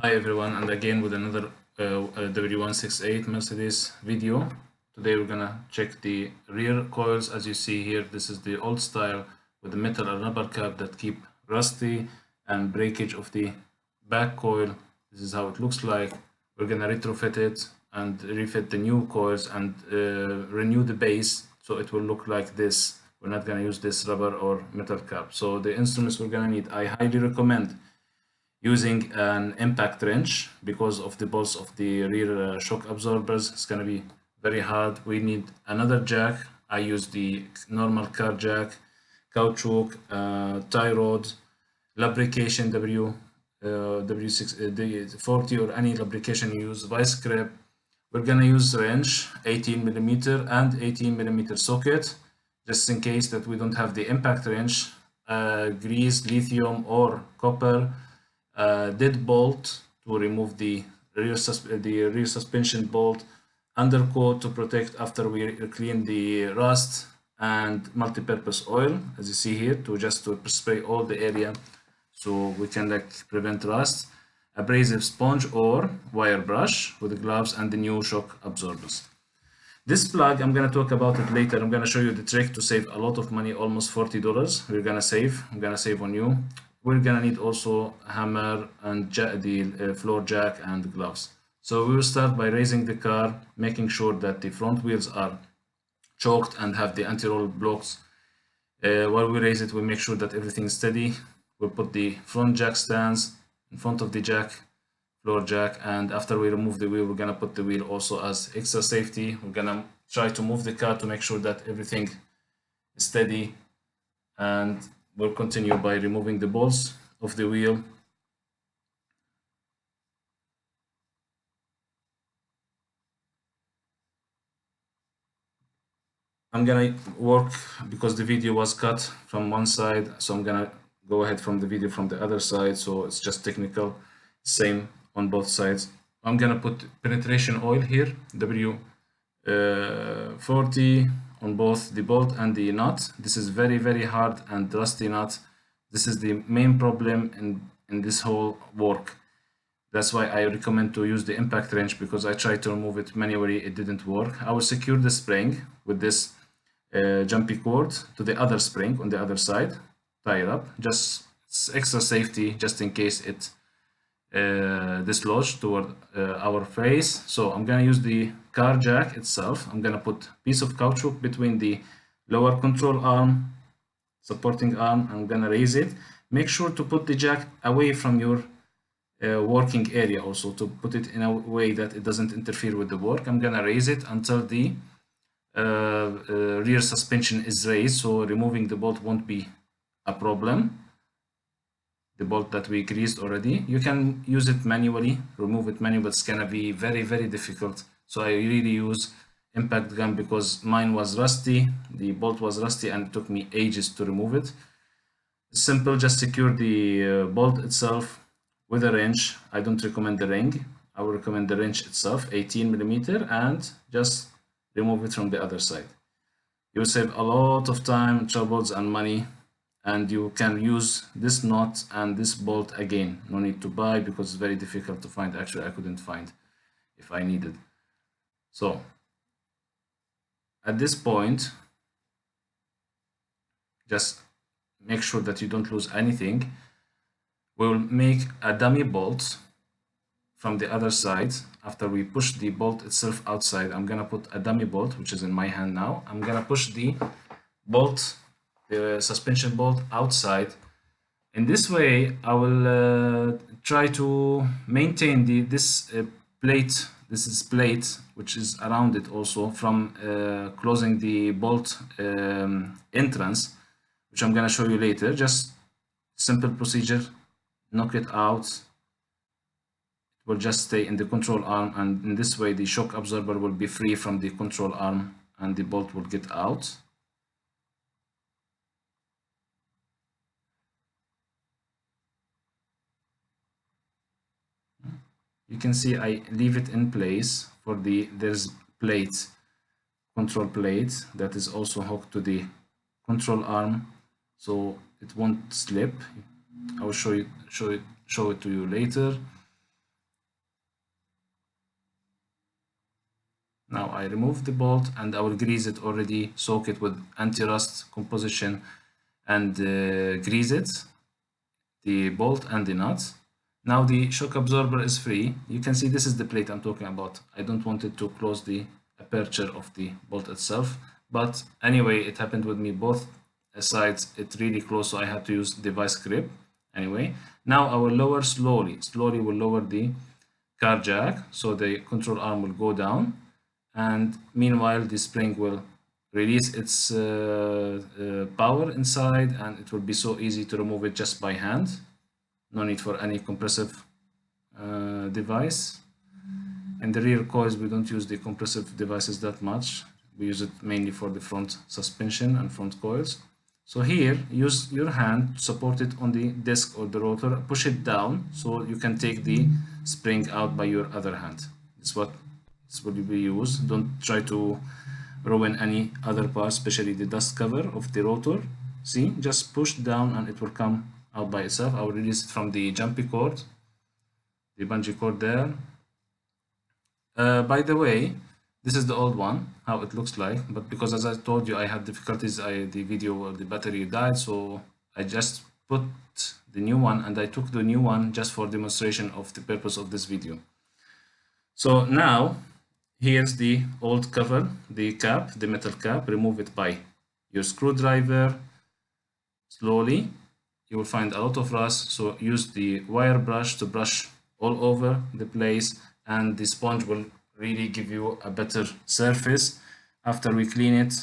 Hi everyone, and again with another W168 Mercedes video. Today we're gonna check the rear coils. As you see here, this is the old style with the metal and rubber cap that keep rusty and breakage of the back coil. This is how it looks like. We're gonna retrofit it and refit the new coils and renew the base so it will look like this. We're not gonna use this rubber or metal cap. So the instruments we're gonna need, I highly recommend using an impact wrench because of the bolts of the rear shock absorbers. It's going to be very hard. We need another jack. I use the normal car jack, caoutchouc, tie rod, lubrication W40 or any lubrication you use, vice grip. We're going to use wrench 18mm and 18mm socket just in case that we don't have the impact wrench, grease, lithium or copper, dead bolt to remove the rear suspension bolt, undercoat to protect after we clean the rust, and multi-purpose oil, as you see here, to spray all the area so we can prevent rust, abrasive sponge or wire brush with gloves, and the new shock absorbers. This plug, I'm going to talk about it later. I'm going to show you the trick to save a lot of money, almost $40 I'm going to save on you. We're gonna need also a hammer and the floor jack and gloves. So we will start by raising the car, making sure that the front wheels are choked and have the anti-roll blocks. While we raise it, we make sure that everything is steady. We'll put the front jack stands in front of the jack, floor jack, and after we remove the wheel, we're gonna put the wheel also as extra safety. We're gonna try to move the car to make sure that everything is steady, and we'll continue by removing the bolts of the wheel. I'm gonna work because the video was cut from one side, so I'm gonna go ahead from the video from the other side, so it's just technical, same on both sides. I'm gonna put penetration oil here, W40 on both the bolt and the nut. This is very hard and rusty nut. This is the main problem in this whole work. That's why I recommend to use the impact wrench, because I tried to remove it manually, it didn't work. I will secure the spring with this jumpy cord to the other spring on the other side, tie it up, just extra safety, just in case it dislodged toward our face. So I'm gonna use the car jack itself. I'm gonna put a piece of caoutchouc between the lower control arm, supporting arm. I'm gonna raise it. Make sure to put the jack away from your working area, also to put it in a way that it doesn't interfere with the work. I'm gonna raise it until the rear suspension is raised, so removing the bolt won't be a problem. The bolt that we greased already, you can use it manually, remove it manually, but it's gonna be very difficult. So I really use impact gun because mine was rusty, the bolt was rusty, and it took me ages to remove it. Simple, just secure the bolt itself with a wrench. I don't recommend the ring, I would recommend the wrench itself, 18mm, and just remove it from the other side. You will save a lot of time, troubles and money, and you can use this nut and this bolt again. No need to buy because it's very difficult to find. Actually, I couldn't find if I needed. So at this point, just make sure that you don't lose anything. We'll make a dummy bolt from the other side. After we push the bolt itself outside, I'm gonna put a dummy bolt, which is in my hand now. I'm gonna push the bolt, the suspension bolt, outside. In this way, I will try to maintain this plate. This is plate which is around it also, from closing the bolt entrance, which I'm gonna show you later. Just simple procedure, knock it out. It will just stay in the control arm, and in this way the shock absorber will be free from the control arm and the bolt will get out. You can see I leave it in place for there's plate, control plate, that is also hooked to the control arm, so it won't slip. I will show it to you later. Now I remove the bolt and I will grease it already, soak it with anti-rust composition and grease it, the bolt and the nut. Now the shock absorber is free. You can see this is the plate I'm talking about. I don't want it to close the aperture of the bolt itself, but anyway, it happened with me both sides. It's really close, so I had to use the vice grip. Anyway, now I will lower slowly will lower the car jack, so the control arm will go down, and meanwhile the spring will release its power inside, and it will be so easy to remove it just by hand. No need for any compressive device. In the rear coils, we don't use the compressive devices that much. We use it mainly for the front suspension and front coils. So here, use your hand to support it on the disc or the rotor, push it down so you can take the spring out by your other hand. This what we use. Don't try to ruin any other parts, especially the dust cover of the rotor. See, just push down and it will come out by itself. I will release it from the jumpy cord, the bungee cord there. By the way, this is the old one, how it looks like, but because as I told you I had difficulties, the video, the battery died, so I just put the new one, and I took the new one just for demonstration of the purpose of this video. So now here's the old cover, the cap, the metal cap. Remove it by your screwdriver slowly. You will find a lot of rust, so use the wire brush to brush all over the place, and the sponge will really give you a better surface. After we clean it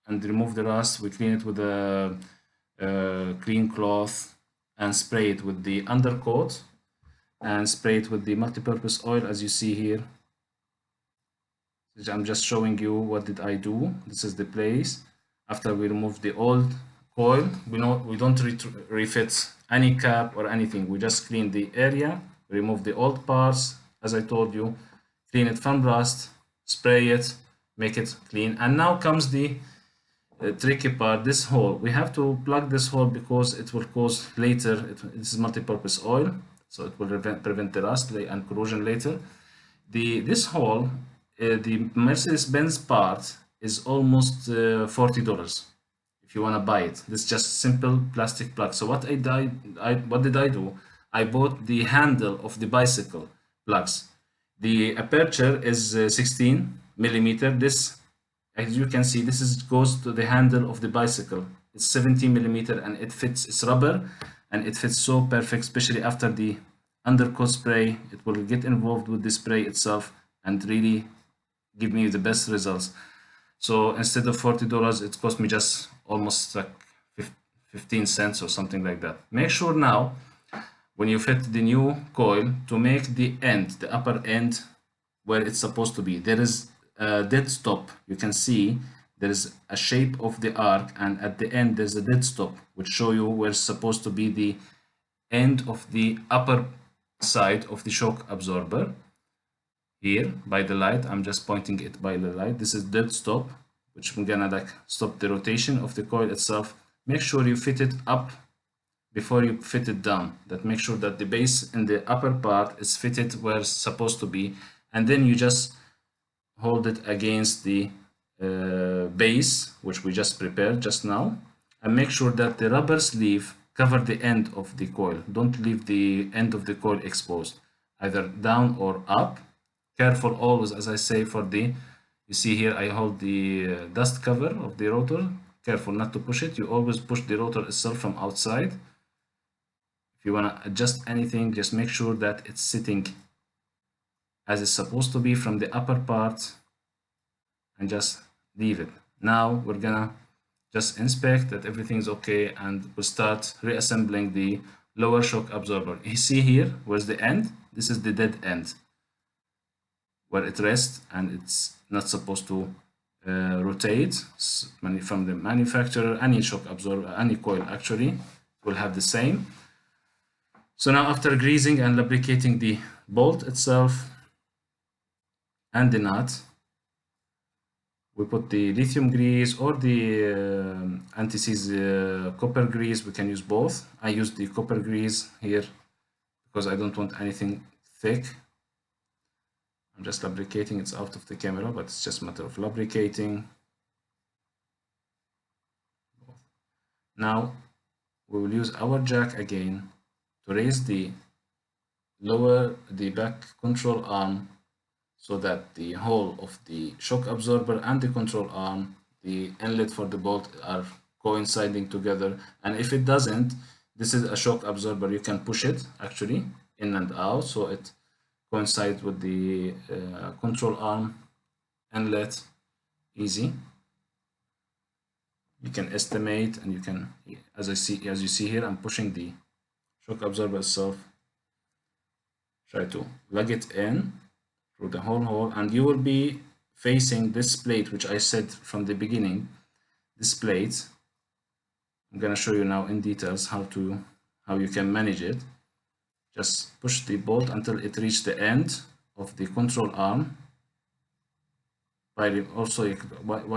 and remove the rust, we clean it with a clean cloth and spray it with the undercoat and spray it with the multi-purpose oil, as you see here. I'm just showing you what did I do. This is the place. After we remove the old coil, we don't refit any cap or anything. We just clean the area, remove the old parts, as I told you, clean it from rust, spray it, make it clean. And now comes the tricky part, this hole. We have to plug this hole because it will cause later, this is multi-purpose oil, so it will prevent the rust and corrosion later. This hole, the Mercedes Benz part, is almost $40 if you want to buy it. This is just simple plastic plug. So what did I do? I bought the handle of the bicycle plugs. The aperture is 16 millimeter. This, as you can see, this goes to the handle of the bicycle. It's 17 millimeter and it fits. It's rubber and it fits so perfect, especially after the undercoat spray. It will get involved with the spray itself and really give me the best results. So instead of $40, it cost me just almost like 15 cents or something like that. Make sure now, when you fit the new coil, to make the end, the upper end, where it's supposed to be. There is a dead stop. You can see there is a shape of the arc, and at the end there's a dead stop, which show you where it's supposed to be the end of the upper side of the shock absorber. Here by the light, I'm just pointing it by the light. This is dead stop, which we're gonna like stop the rotation of the coil itself. Make sure you fit it up before you fit it down. That make sure that the base in the upper part is fitted where it's supposed to be, and then you just hold it against the base, which we just prepared just now, and make sure that the rubber sleeve cover the end of the coil. Don't leave the end of the coil exposed, either down or up. Careful always, as I say, for the, you see here I hold the dust cover of the rotor. Careful not to push it. You always push the rotor itself from outside. If you want to adjust anything, just make sure that it's sitting as it's supposed to be from the upper part, and just leave it. Now we're gonna just inspect that everything's okay, and we'll start reassembling the lower shock absorber. You see here, where's the end? This is the dead end, where it rests, and it's not supposed to rotate. From the manufacturer, any shock absorber, any coil actually will have the same. So now, after greasing and lubricating the bolt itself and the nut, we put the lithium grease or the anti-seize copper grease. We can use both. I use the copper grease here because I don't want anything thick. I'm just lubricating. It's out of the camera, but it's just a matter of lubricating. Now we will use our jack again to raise the back control arm, so that the hole of the shock absorber and the control arm, the inlet for the bolt, are coinciding together. And if it doesn't, this is a shock absorber, you can push it actually in and out so it coincides with the control arm inlet. Easy. You can estimate, and you can, as you see here, I'm pushing the shock absorber itself. Try to plug it in through the whole hole, and you will be facing this plate, which I said from the beginning. This plate, I'm gonna show you now in details how you can manage it. Just push the bolt until it reaches the end of the control arm. While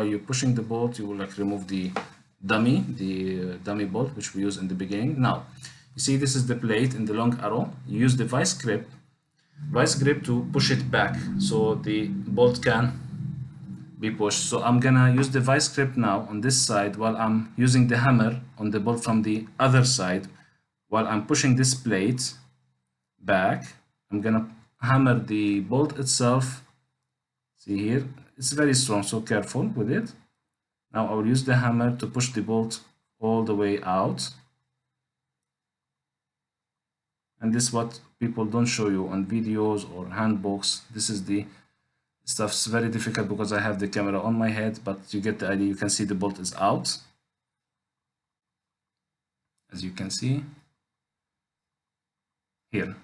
you're pushing the bolt, you will remove the dummy bolt which we used in the beginning. Now you see this is the plate in the long arrow. You use the vice grip to push it back so the bolt can be pushed. So I'm gonna use the vice grip now on this side while I'm using the hammer on the bolt from the other side. While I'm pushing this plate back, I'm gonna hammer the bolt itself. See here, it's very strong, so careful with it. Now I will use the hammer to push the bolt all the way out. And this is what people don't show you on videos or handbooks. This is the stuff's very difficult because I have the camera on my head, but you get the idea. You can see the bolt is out, as you can see here.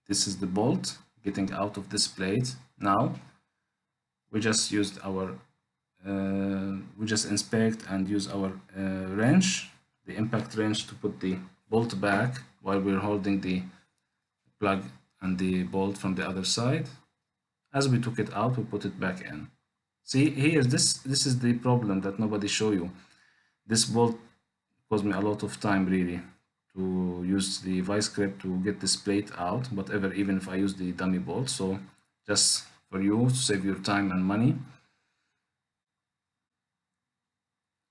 This is the bolt getting out of this plate. Now we just used our we just inspect and use our wrench, the impact wrench, to put the bolt back while we're holding the plug and the bolt from the other side. As we took it out, we put it back in. See here, this is the problem that nobody show you. This bolt caused me a lot of time really to use the vice grip to get this plate out, whatever, even if I use the dummy bolt. So just for you to save your time and money,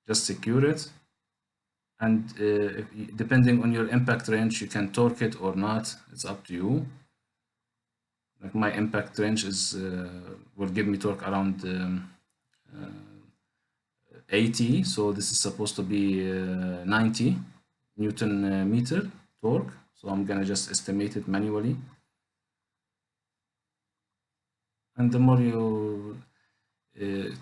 just secure it, and depending on your impact wrench, you can torque it or not. It's up to you. Like my impact wrench is will give me torque around 80, so this is supposed to be 90 Newton meter torque. So I'm gonna just estimate it manually, and the more you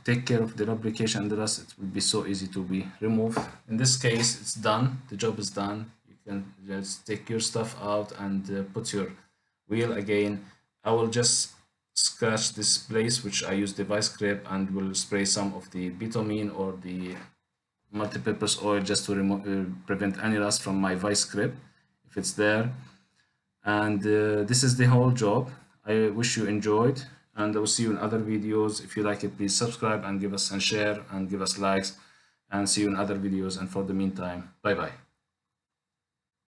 take care of the lubrication and the rest, it will be so easy to be removed. In this case, it's done. The job is done. You can just take your stuff out and put your wheel again. I will just scratch this place which I use the vice grip, and will spray some of the bitumen or the multi-purpose oil just to prevent any rust from my vice grip if it's there. And this is the whole job. I wish you enjoyed, and I will see you in other videos. If you like it, please subscribe and give us and share and give us likes, and see you in other videos. And for the meantime, bye bye.